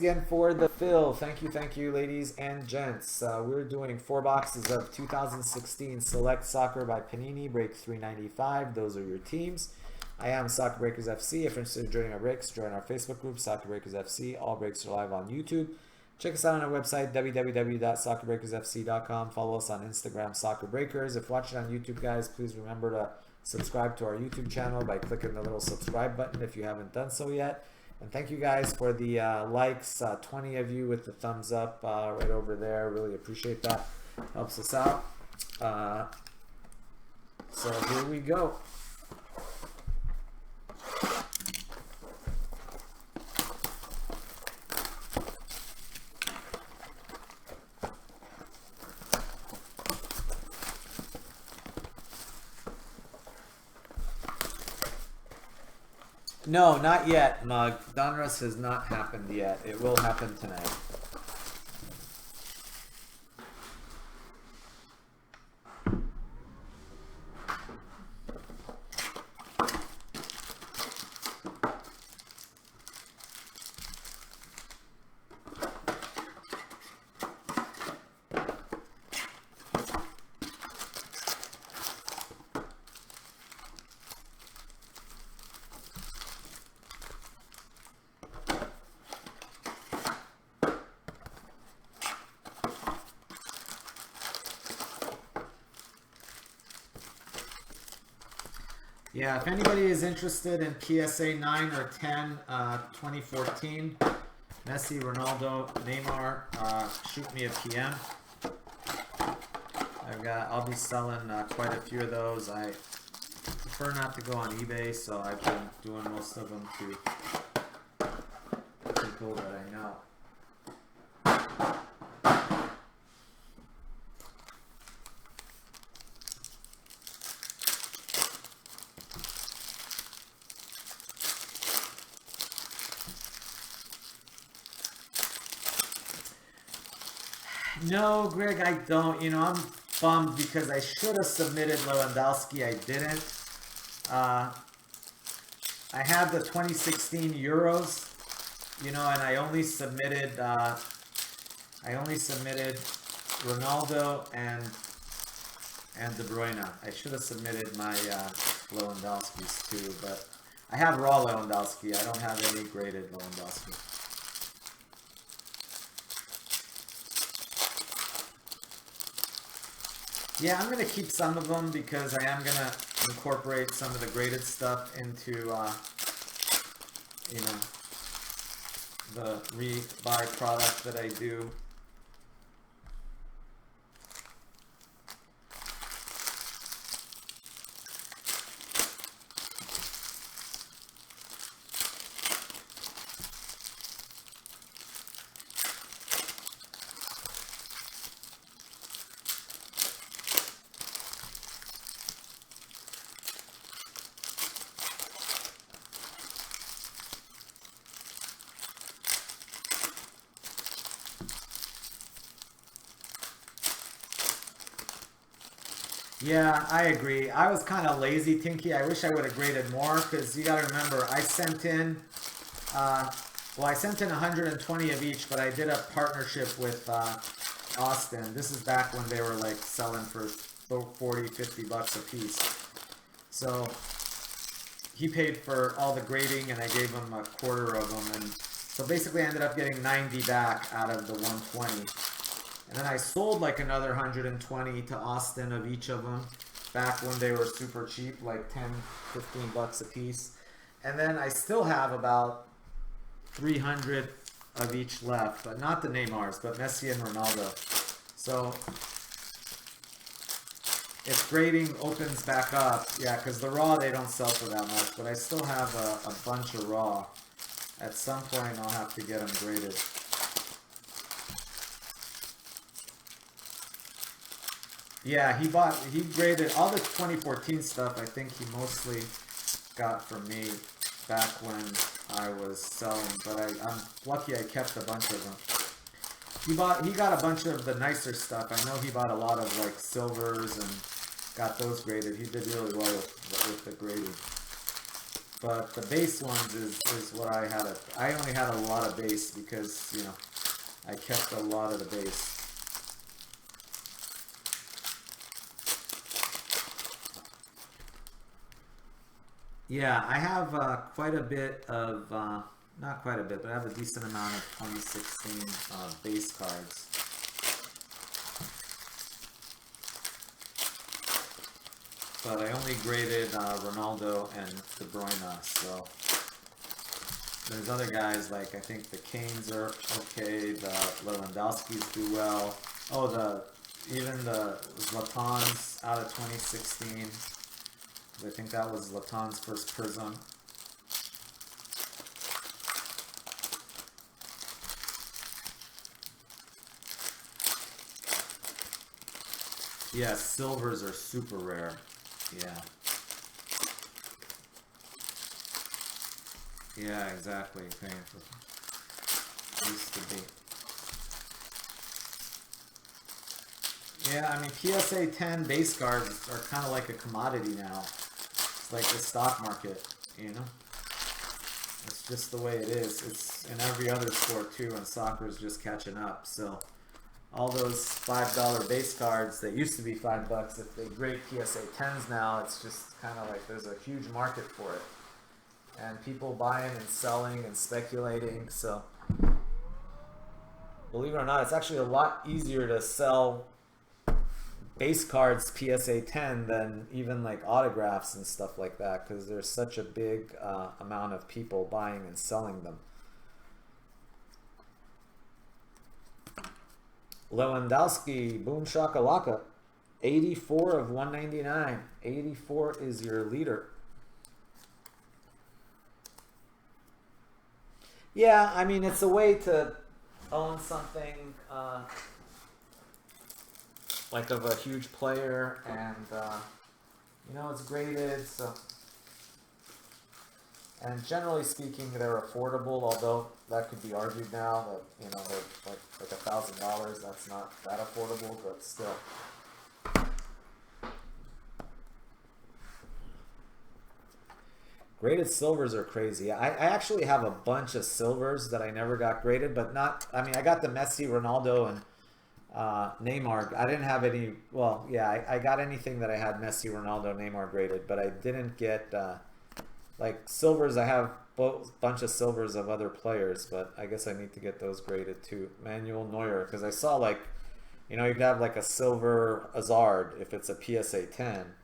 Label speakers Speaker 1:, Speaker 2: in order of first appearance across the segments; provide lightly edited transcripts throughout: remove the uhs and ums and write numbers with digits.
Speaker 1: Again for the fill. Thank you, ladies and gents. We're doing 4 boxes of 2016 Select Soccer by Panini, break 395. Those are your teams. I am Soccer Breakers FC. If you're interested in joining our breaks, join our Facebook group, Soccer Breakers FC. All breaks are live on YouTube. Check us out on our website, www.soccerbreakersfc.com. Follow us on Instagram, Soccer Breakers. If watching on YouTube, guys, please remember to subscribe to our YouTube channel by clicking the little subscribe button if you haven't done so yet. And thank you guys for the likes, 20 of you with the thumbs up right over there. Really appreciate that. Helps us out. So here we go. No, not yet, Mug. Donruss has not happened yet. It will happen tonight. Yeah, if anybody is interested in PSA 9 or 10, 2014, Messi, Ronaldo, Neymar, shoot me a PM. I'll be selling quite a few of those. I prefer not to go on eBay, so I've been doing most of them to people that I know. No, Greg, I don't. You know, I'm bummed because I should have submitted Lewandowski. I didn't. I have the 2016 Euros, you know, and I only submitted Ronaldo and De Bruyne. I should have submitted my Lewandowskis too, but I have raw Lewandowski. I don't have any graded Lewandowski. Yeah, I'm going to keep some of them because I am going to incorporate some of the graded stuff into, you know, the rebuy product that I do. Yeah, I agree. I was kind of lazy, Tinky. I wish I would have graded more because you got to remember, I sent in, I sent in 120 of each, but I did a partnership with Austin. This is back when they were like selling for 40, 50 bucks a piece. So he paid for all the grading and I gave him a quarter of them. And so basically I ended up getting 90 back out of the 120. And then I sold like another 120 to Austin of each of them back when they were super cheap, like 10, 15 bucks a piece. And then I still have about 300 of each left, but not the Neymars, but Messi and Ronaldo. So if grading opens back up, yeah, because the raw they don't sell for that much, but I still have a bunch of raw. At some point I'll have to get them graded. Yeah, he graded all the 2014 stuff. I think he mostly got from me back when I was selling, but I'm lucky I kept a bunch of them. He got a bunch of the nicer stuff. I know he bought a lot of like silvers and got those graded. He did really well with the grading. But the base ones is what I had. I only had a lot of base because, you know, I kept a lot of the base. Yeah, I have quite a bit of, not quite a bit, but I have a decent amount of 2016 base cards. But I only graded Ronaldo and De Bruyne, so there's other guys like I think the Canes are okay, the Lewandowskis do well. Oh, even the Zlatan's out of 2016. I think that was Zlatan's first Prism. Yeah, silvers are super rare. Yeah. Yeah, exactly. Painful. Used to be. Yeah, I mean, PSA 10 base cards are kind of like a commodity now. It's like the stock market, you know? It's just the way it is. It's in every other sport too, and soccer is just catching up. So all those $5 base cards that used to be $5, if they grade PSA 10s now, it's just kind of like there's a huge market for it. And people buying and selling and speculating. So believe it or not, it's actually a lot easier to sell base cards PSA 10 than even like autographs and stuff like that, because there's such a big amount of people buying and selling them. Lewandowski, boom shakalaka, 84 of 199. 84 is your leader. Yeah, I mean, it's a way to own something like of a huge player, and you know, it's graded, so, and generally speaking they're affordable, although that could be argued now that, you know, they're like $1,000. That's not that affordable, but still. Graded silvers are crazy. I actually have a bunch of silvers that I never got graded, but not, I mean, I got the Messi, Ronaldo, and Neymar. I didn't have any, well, yeah, I got anything that I had Messi, Ronaldo, Neymar graded, but I didn't get, like, silvers. I have a bunch of silvers of other players, but I guess I need to get those graded too. Manuel Neuer, because I saw, like, you know, you could have like a silver Hazard if it's a PSA 10.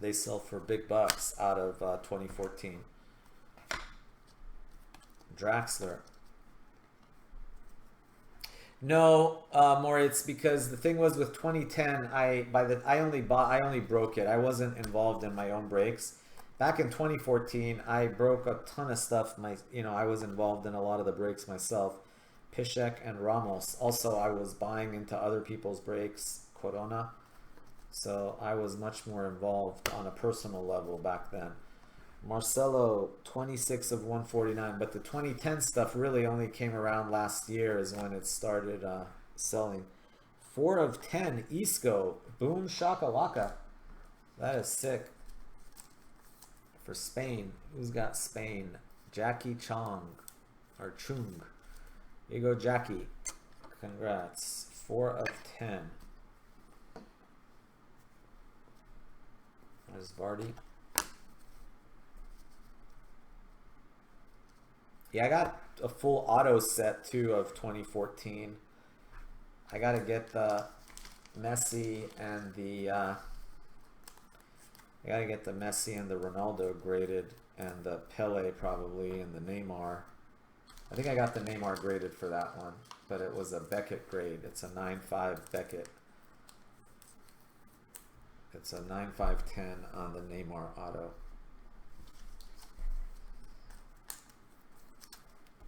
Speaker 1: They sell for big bucks out of 2014. Draxler. No, Moritz, because the thing was with 2010, I only broke it. I wasn't involved in my own breaks. Back in 2014, I broke a ton of stuff. I was involved in a lot of the breaks myself. Piszczek and Ramos. Also, I was buying into other people's breaks. Corona. So I was much more involved on a personal level back then. Marcelo, 26 of 149, but the 2010 stuff really only came around last year is when it started selling. 4 of 10, Isco, boom shakalaka. That is sick. For Spain, who's got Spain? Jackie Chong, or Chung. Here you go, Jackie. Congrats. 4 of 10. There's Vardy. Yeah, I got a full auto set too of 2014. I gotta get the Messi and the Ronaldo graded, and the Pele probably, and the Neymar. I think I got the Neymar graded for that one, but it was a Beckett grade. It's a 9.5 Beckett. It's a 9.510 on the Neymar auto.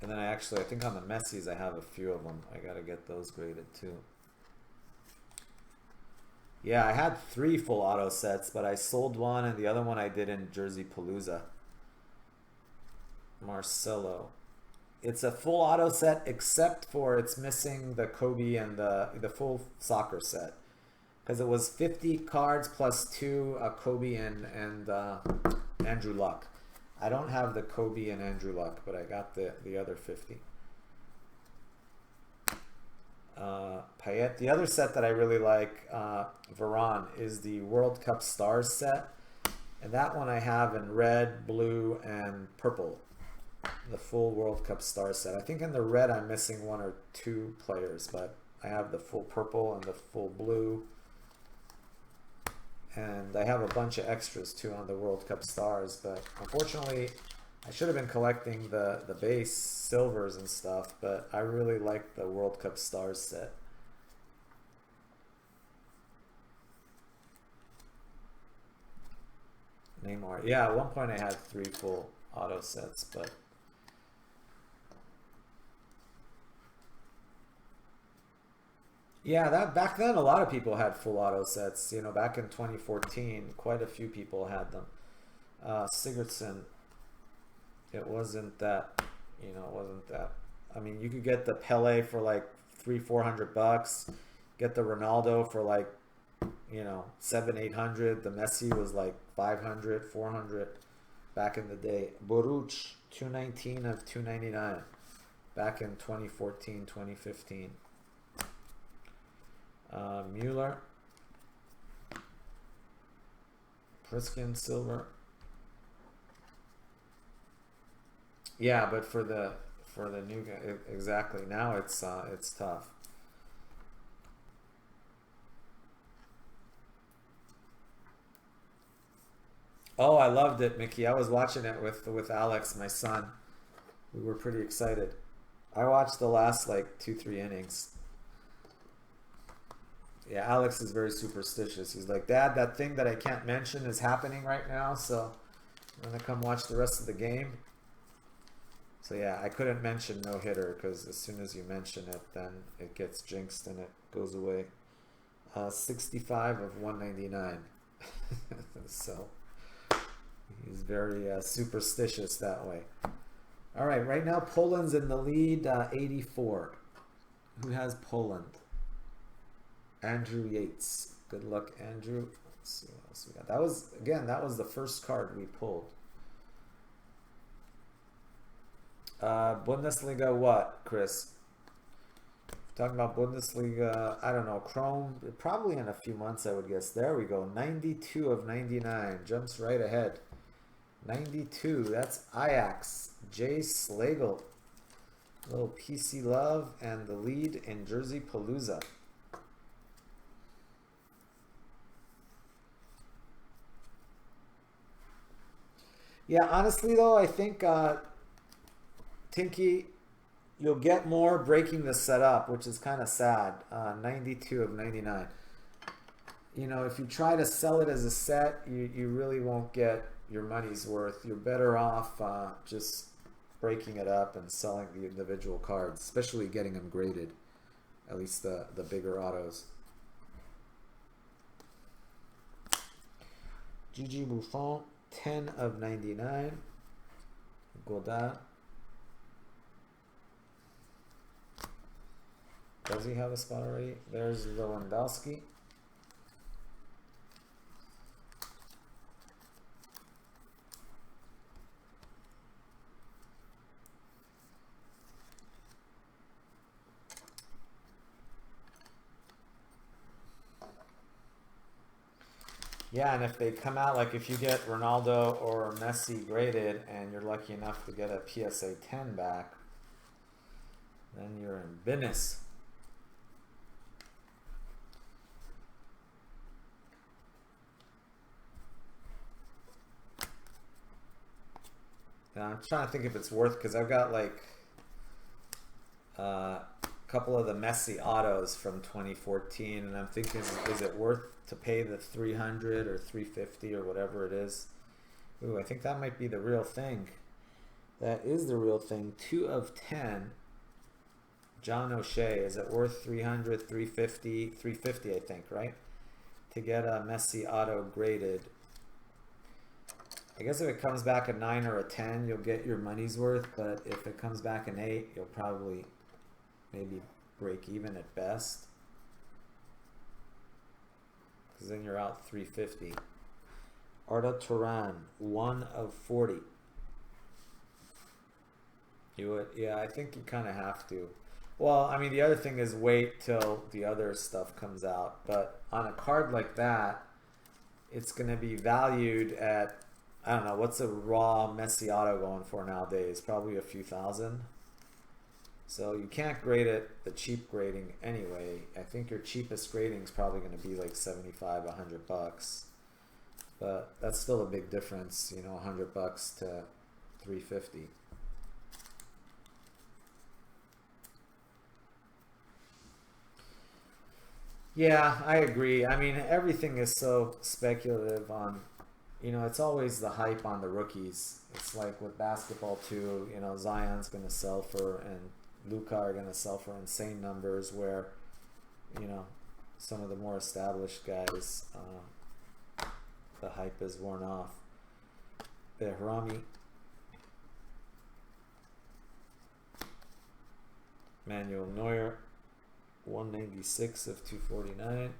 Speaker 1: And then I think on the Messis, I have a few of them. I gotta get those graded too. Yeah, I had 3 full auto sets, but I sold one, and the other one I did in Jerseypalooza. Marcelo. It's a full auto set, except for it's missing the Kobe and the full soccer set. Because it was 50 cards plus 2 Kobe and Andrew Luck. I don't have the Kobe and Andrew Luck, but I got the other 50. Payet. The other set that I really like, Varane, is the World Cup Stars set. And that one I have in red, blue, and purple. The full World Cup Stars set. I think in the red I'm missing one or two players, but I have the full purple and the full blue. And I have a bunch of extras too on the World Cup Stars, but unfortunately I should have been collecting the base silvers and stuff, but I really like the World Cup Stars set. Neymar. Yeah, at one point I had 3 full auto sets, but yeah, that back then a lot of people had full auto sets. You know, back in 2014, quite a few people had them. Sigurdsson, it wasn't that, you know, it wasn't that. I mean, you could get the Pele for like 300-400 bucks, get the Ronaldo for like, you know, 700-800. The Messi was like 500-400 back in the day. Boruc, 219 of 299 back in 2014-2015. Mueller, Priskin silver. Yeah, but for the new guy, exactly. Now it's tough. Oh, I loved it, Mickey. I was watching it with Alex, my son. We were pretty excited. I watched the last like 2-3 innings. Yeah, Alex is very superstitious. He's like, Dad, that thing that I can't mention is happening right now, so I'm gonna come watch the rest of the game. So yeah, I couldn't mention no hitter because as soon as you mention it, then it gets jinxed and it goes away. 65 of 199. So he's very superstitious that way. All right now Poland's in the lead, 84. Who has Poland? Andrew Yates. Good luck, Andrew. Let's see what else we got. That was the first card we pulled. Bundesliga what, Chris? Talking about Bundesliga, I don't know, Chrome, probably in a few months, I would guess. There we go, 92 of 99, jumps right ahead. 92, that's Ajax, Jay Slagle. Little PC love and the lead in Jerseypalooza. Yeah, honestly though, I think Tinky, you'll get more breaking this set up, which is kind of sad. 92 of 99. You know, if you try to sell it as a set, you really won't get your money's worth. You're better off just breaking it up and selling the individual cards, especially getting them graded, at least the bigger autos. Gigi Buffon, 10 of 99. Godin. Does he have a spot already? There's Lewandowski. Yeah, and if they come out, like if you get Ronaldo or Messi graded and you're lucky enough to get a PSA 10 back, then you're in business. And I'm trying to think if it's worth, because I've got like a couple of the Messi autos from 2014, and I'm thinking, is it worth to pay the 300 or 350 or whatever it is? Ooh, I think that might be the real thing. That is the real thing. 2 of 10. John O'Shea. Is it worth 300, 350, 350, I think, right? To get a Messi auto graded. I guess if it comes back a 9 or a 10, you'll get your money's worth, but if it comes back an 8, you'll probably maybe break even at best. Because then you're out 350. Arda Turan, 1 of 40. You would, yeah, I think you kind of have to. Well, I mean, the other thing is wait till the other stuff comes out. But on a card like that, it's going to be valued at, I don't know, what's a raw Messi auto going for nowadays? Probably a few thousand. So you can't grade it the cheap grading anyway. I think your cheapest grading is probably going to be like 75, $100. But that's still a big difference, you know, $100 to 350. Yeah, I agree. I mean, everything is so speculative on, you know, it's always the hype on the rookies. It's like with basketball too, you know, Zion's going to sell for and Luka are going to sell for insane numbers where, you know, some of the more established guys, the hype is worn off. Behrami, Manuel Neuer, 196 of 249.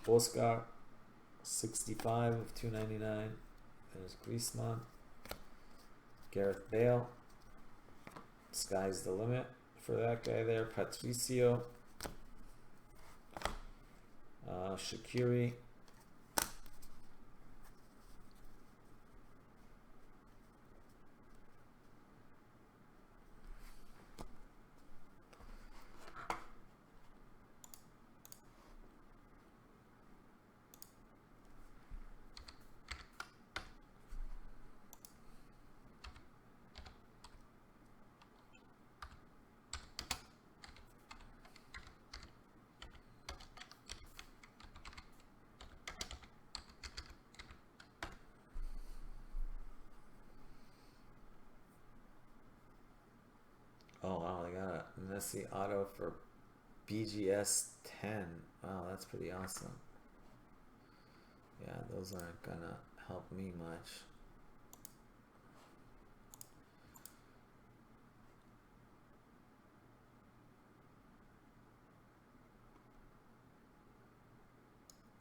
Speaker 1: Oscar, 65 of 299. There's Griezmann. Gareth Bale. Sky's the limit for that guy there. Patricio. Shaqiri. Oh wow, they got a Messi auto for BGS 10. Wow, that's pretty awesome. Yeah, those aren't gonna help me much.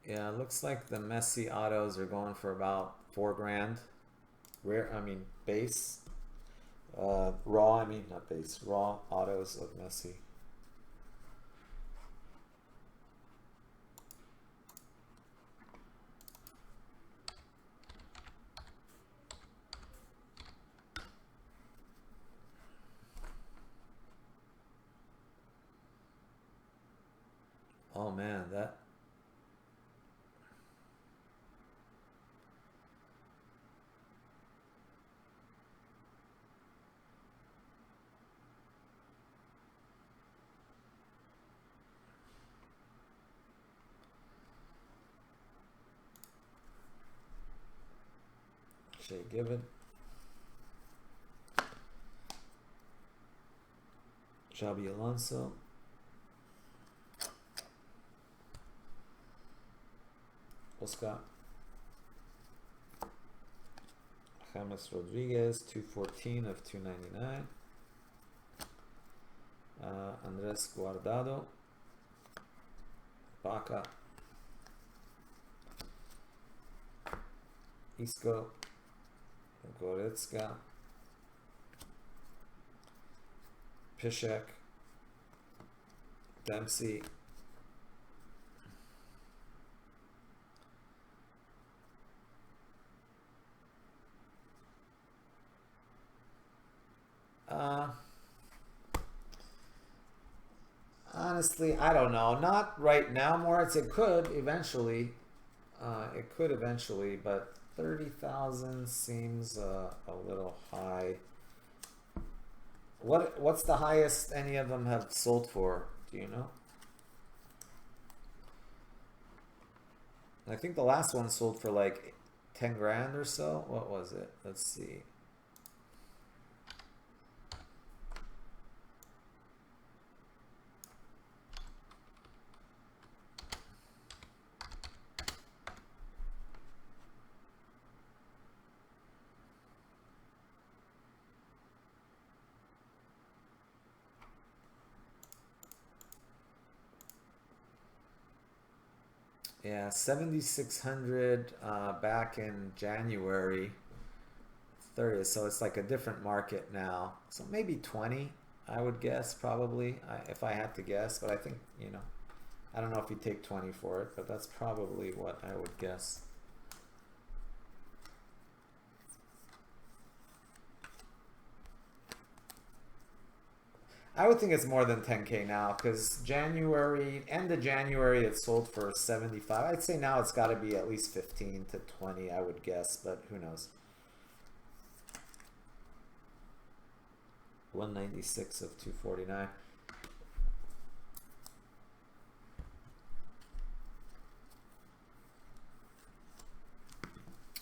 Speaker 1: Yeah, it looks like the Messi autos are going for about 4 grand. Rare, I mean base. Raw, I mean not base. Raw autos of Messi. Oh man, that Shea Given. Xabi Alonso. Oscar. James Rodriguez, 214 of 299. Andres Guardado. Baca. Isco. Goretzka. Piszczek. Dempsey. Honestly, I don't know. Not right now, Moritz. It could eventually. It could eventually, but 30,000 seems a little high. What's the highest any of them have sold for? Do you know? I think the last one sold for like 10 grand or so. What was it? Let's see. Yeah, 7,600 back in January. 30th, so it's like a different market now. So maybe 20, I would guess, probably, if I had to guess. But I think, I don't know if you take 20 for it, but that's probably what I would guess. I would think it's more than 10K now, because end of January, it sold for 75. I'd say now it's got to be at least 15 to 20, I would guess, but who knows. 196 of 249.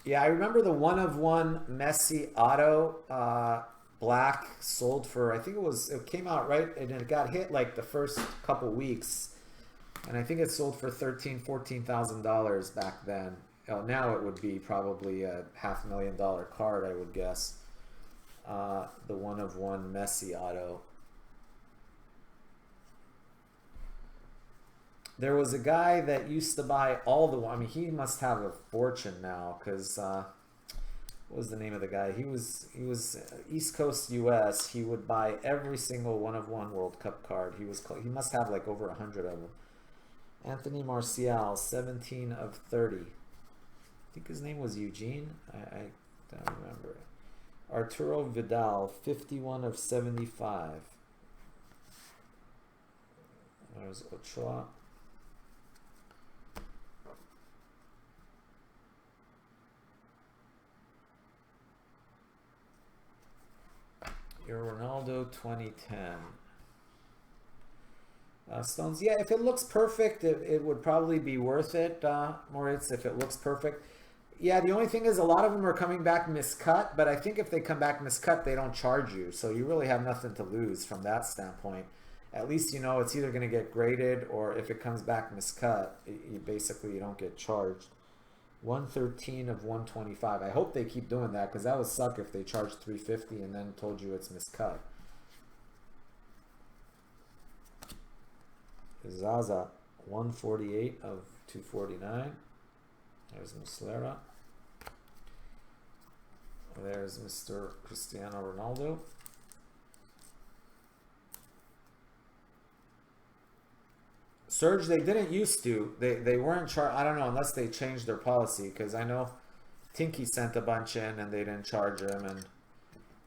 Speaker 1: Yeah, I remember the one of one Messi auto black sold for, I think it came out right, and it got hit like the first couple weeks, and I think it sold for $14,000 back then. Now it would be probably a $500,000 card, I would guess. The one of one Messi auto. There was a guy that used to buy all the, I mean, he must have a fortune now, because what was the name of the guy? He was East Coast US. He would buy every single one of one World Cup card. He must have like over 100 of them. Anthony Martial, 17 of 30. I think his name was Eugene. I don't remember. Arturo Vidal, 51 of 75. There's Ochoa. Your Ronaldo 2010. Stones, yeah, if it looks perfect, it would probably be worth it, Moritz, if it looks perfect. Yeah, the only thing is a lot of them are coming back miscut, but I think if they come back miscut, they don't charge you. So you really have nothing to lose from that standpoint. At least you know it's either going to get graded, or if it comes back miscut, you don't get charged. 113 of 125. I hope they keep doing that, because that would suck if they charged 350 and then told you it's miscut. Zaza, 148 of 249. There's Muslera. There's Mr. Cristiano Ronaldo. Surge, they didn't used to. They weren't charged. I don't know, unless they changed their policy, because I know Tinky sent a bunch in and they didn't charge him, and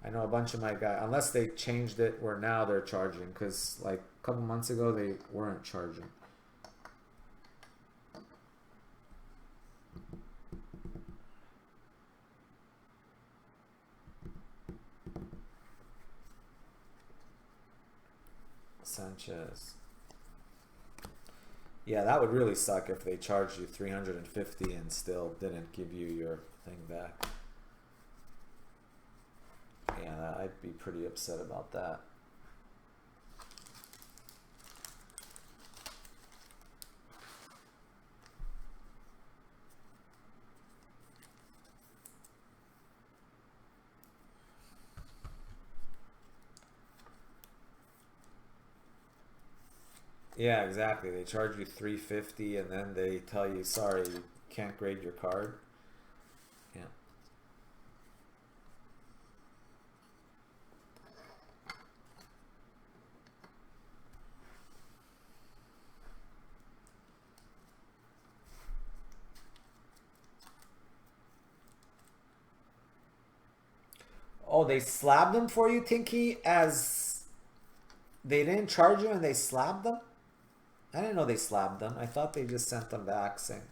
Speaker 1: I know a bunch of my guys, unless they changed it where now they're charging, because like a couple months ago they weren't charging. Sanchez. Yeah, that would really suck if they charged you 350 and still didn't give you your thing back. Yeah, I'd be pretty upset about that. Yeah, exactly. They charge you 350 and then they tell you, sorry, you can't grade your card. Yeah. Oh, they slabbed them for you, Tinky, as they didn't charge you and they slabbed them? I didn't know they slabbed them. I thought they just sent them back saying.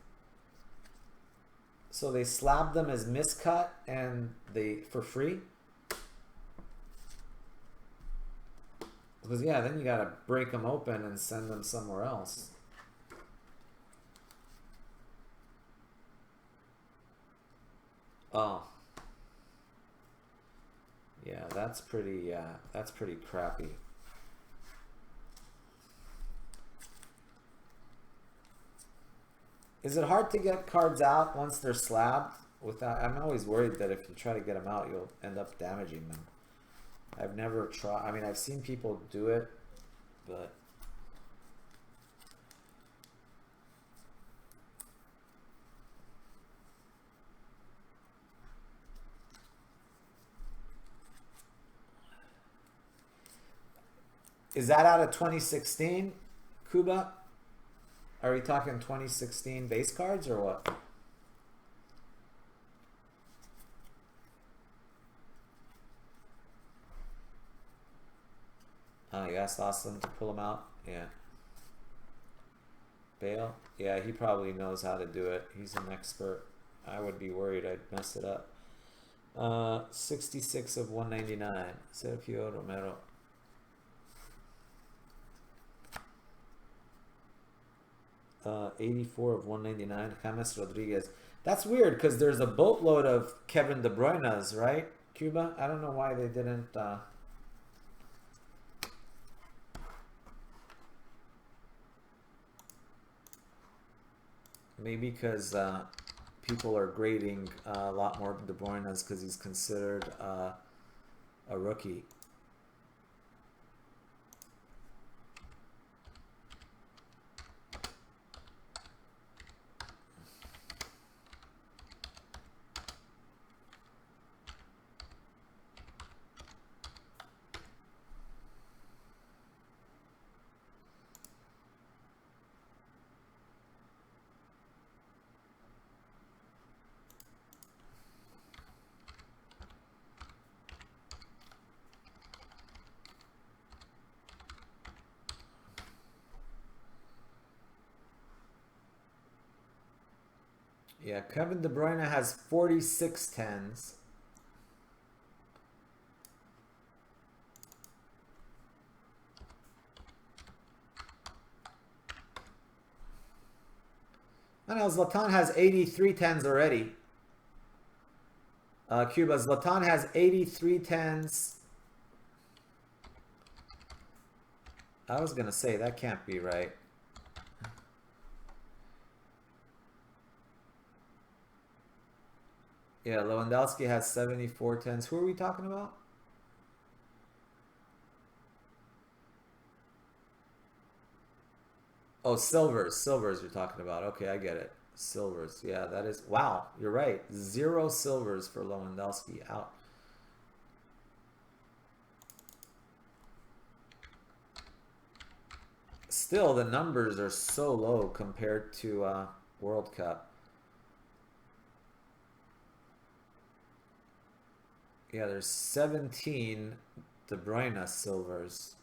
Speaker 1: So they slabbed them as miscut and for free? Because yeah, then you gotta break them open and send them somewhere else. Oh. Yeah, that's pretty crappy. Is it hard to get cards out once they're slabbed? I'm always worried that if you try to get them out, you'll end up damaging them. I've never tried. I mean, I've seen people do it, but Is that out of 2016, Kuba? Are we talking 2016 base cards or what? Oh, you asked Austin to pull them out? Yeah. Bale? Yeah, he probably knows how to do it. He's an expert. I would be worried I'd mess it up. 66 of 199. Sergio Romero. Uh, 84 of 199. James Rodriguez. That's weird because there's a boatload of Kevin De Bruyne's, right? Cuba? I don't know why they didn't... Maybe because people are grading a lot more De Bruyne's because he's considered a rookie. Yeah, Kevin De Bruyne has 46 tens. I know Zlatan has 83 tens already. Cuba, Zlatan has 83 tens. I was going to say, that can't be right. Yeah, Lewandowski has 74 tens. Who are we talking about? Oh, silvers. Silvers you're talking about. Okay, I get it. Silvers. Yeah, that is... Wow, you're right. 0 silvers for Lewandowski. Out. Still, the numbers are so low compared to World Cup. Yeah, there's 17 De Bruyne silvers.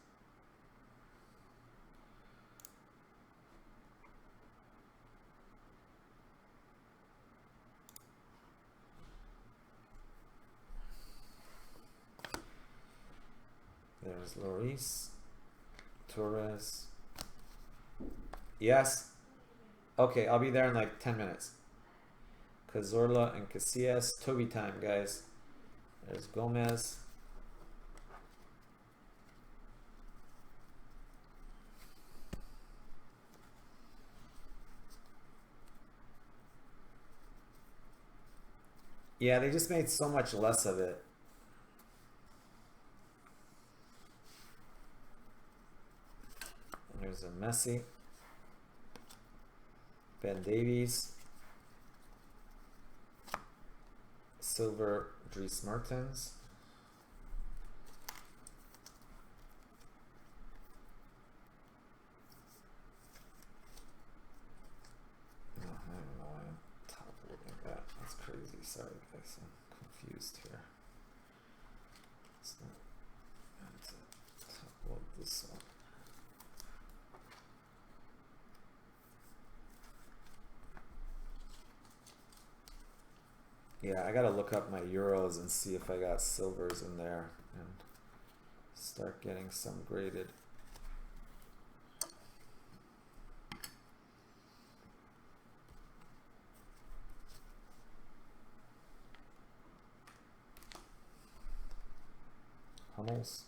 Speaker 1: There's Lloris, Torres. Yes. Okay, I'll be there in like 10 minutes. Cazorla and Casillas. Toby time, guys. There's Gomez. Yeah, they just made so much less of it. There's a Messi. Ben Davies. Silver Dries Mertens. Oh, I don't know why I'm top loading that. That's crazy. Sorry guys, I'm confused here. It's not meant to top load this one. Yeah, I gotta look up my euros and see if I got silvers in there and start getting some graded. Hummels,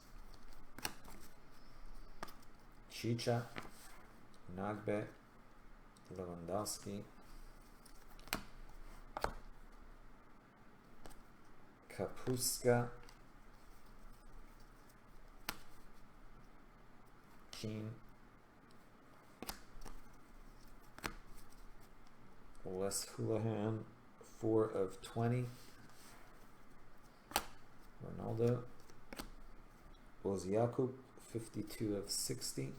Speaker 1: Chicha, Nagbe, Lewandowski, Kapuska, Keane, Les Houlihan, 4 of 20, Ronaldo, Oziaku, 52 of 60.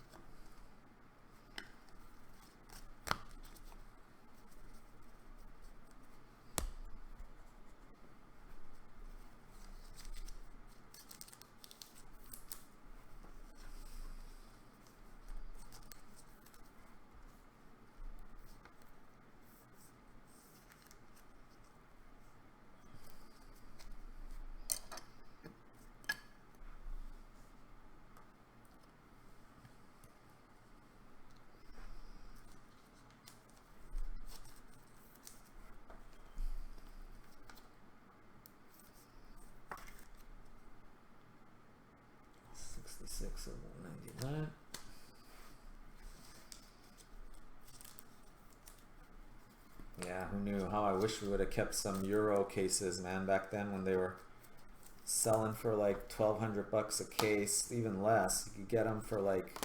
Speaker 1: Six of 199. Yeah, who knew? How I wish we would have kept some euro cases, man, back then when they were selling for like 1,200 bucks a case, even less. You could get them for like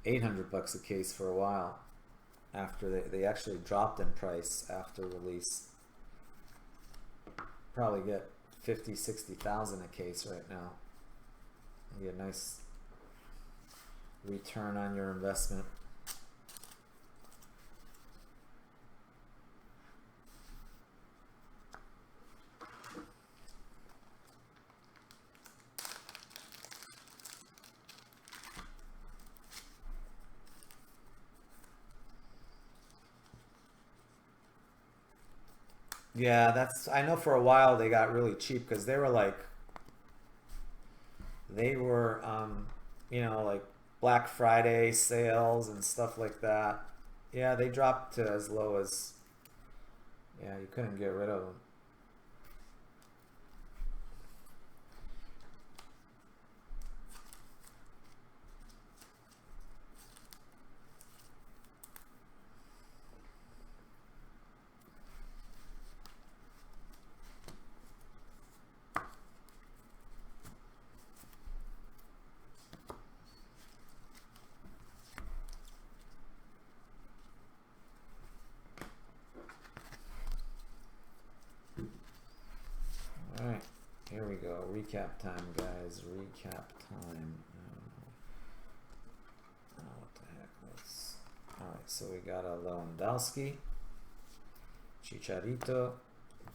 Speaker 1: 800 bucks a case for a while. After they actually dropped in price after release. Probably get 50, 60,000 a case right now. Get a nice return on your investment. Yeah, I know for a while they got really cheap because they were like, you know, like Black Friday sales and stuff like that. Yeah, they dropped to as low as, yeah, you couldn't get rid of them. Alright, here we go. Recap time, guys. Recap time. Oh, what the heck? Alright, so we got a Lewandowski, Chicharito,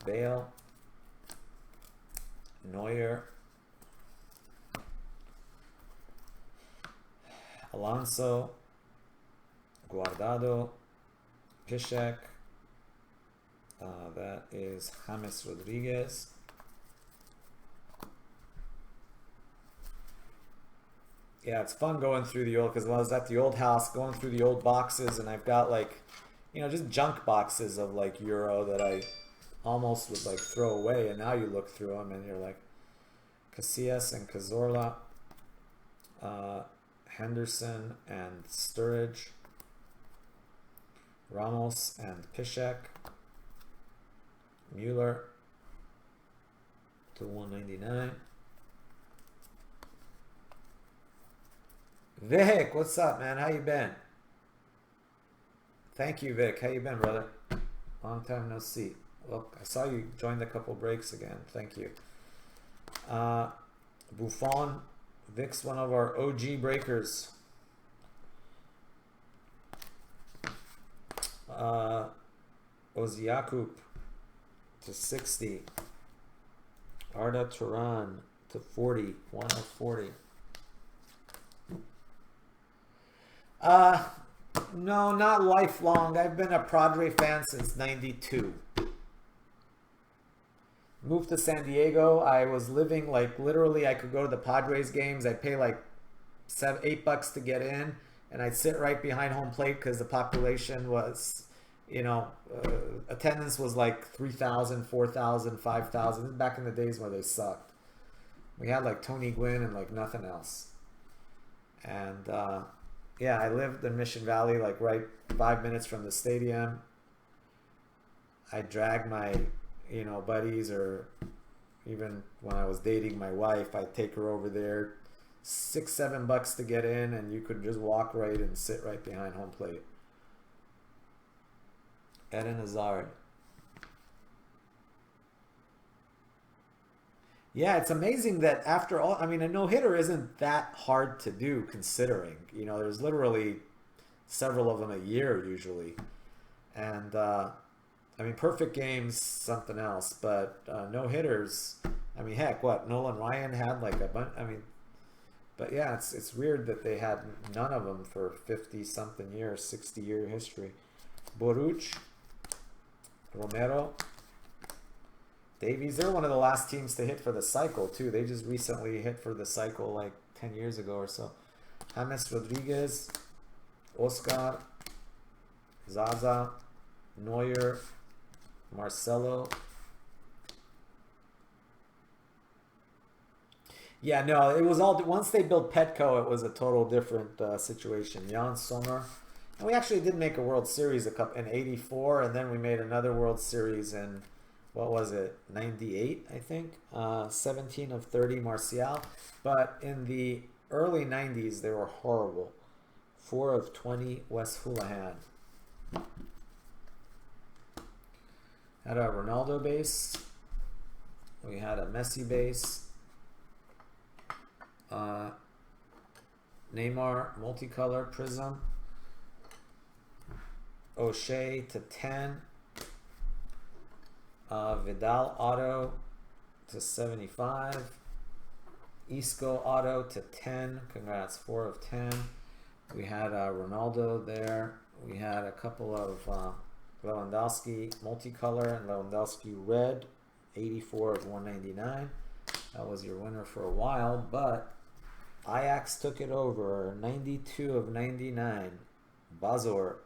Speaker 1: Bale, Neuer, Alonso, Guardado, Piszczek. That is James Rodriguez. Yeah, it's fun going through the old, because when I was at the old house, going through the old boxes, and I've got like, you know, just junk boxes of like Euro that I almost would like throw away, and now you look through them and you're like, Casillas and Cazorla, Henderson and Sturridge, Ramos and Piszczek, Mueller to 199. Vic, what's up, man? How you been? Thank you, Vic. How you been, brother? Long time no see. Well, I saw you joined a couple breaks again. Thank you. Buffon. Vic's one of our OG breakers. Oziakub to 60. Arda Turan to 40. 1 of 40. No, not lifelong. I've been a Padre fan since '92. Moved to San Diego. I was living like literally I could go to the Padres games. I'd pay like $8 to get in, and I'd sit right behind home plate because the population was, you know, attendance was like 3,000, 4,000, 5,000. Back in the days where they sucked. We had like Tony Gwynn and like nothing else. And yeah, I lived in Mission Valley, like right 5 minutes from the stadium. I dragged my, you know, buddies, or even when I was dating my wife, I'd take her over there. $6, $7 to get in, and you could just walk right and sit right behind home plate. Eden Hazard. Yeah, it's amazing that after all, I mean, a no-hitter isn't that hard to do considering, there's literally several of them a year usually. And I mean, perfect games, something else, but no-hitters, I mean, heck, what, Nolan Ryan had like a bunch, I mean, but yeah, it's weird that they had none of them for 50 something years, 60-year history. Boruch, Romero, Davies, they're one of the last teams to hit for the cycle too. They just recently hit for the cycle like 10 years ago or so. James Rodriguez, Oscar, Zaza, Neuer, Marcelo. Yeah, no, it was all once they built Petco, it was a total different situation. Jan Sommer, and we actually did make a World Series in '84, and then we made another World Series in what was it, '98, I think. 17 of 30 Martial, but in the early '90s they were horrible. 4 of 20 Wes Houlihan. Had a Ronaldo base. We had a Messi base. Neymar multicolor prism. O'Shea to 10. Vidal auto to 75. Isco auto to 10. Congrats, 4 of 10. We had Ronaldo there. We had a couple of Lewandowski multicolor and Lewandowski red, 84 of 199. That was your winner for a while, but Ajax took it over, 92 of 99. Bazor.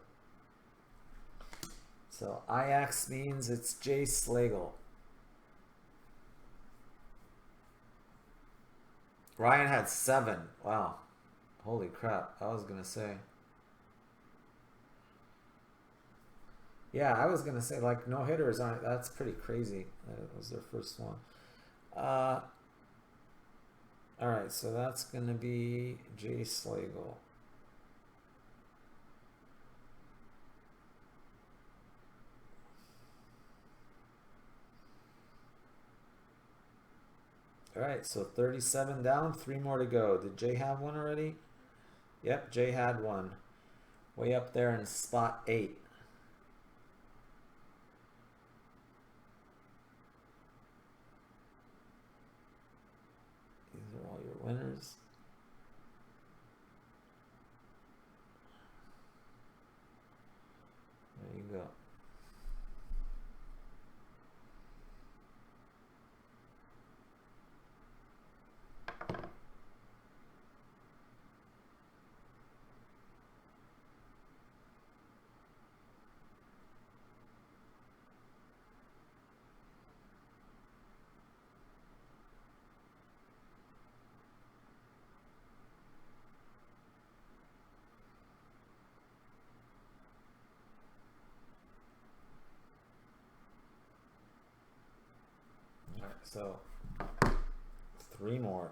Speaker 1: So Ajax means it's Jay Slagle. Ryan had 7. Wow. Holy crap. I was going to say. Yeah, I was going to say, like, no hitters aren't. That's pretty crazy. That was their first one. All right, so that's going to be Jay Slagle. All right, so 37 down, 3 more to go. Did Jay have one already? Yep, Jay had one. Way up there in spot 8. These are all your winners. There you go. So 3 more.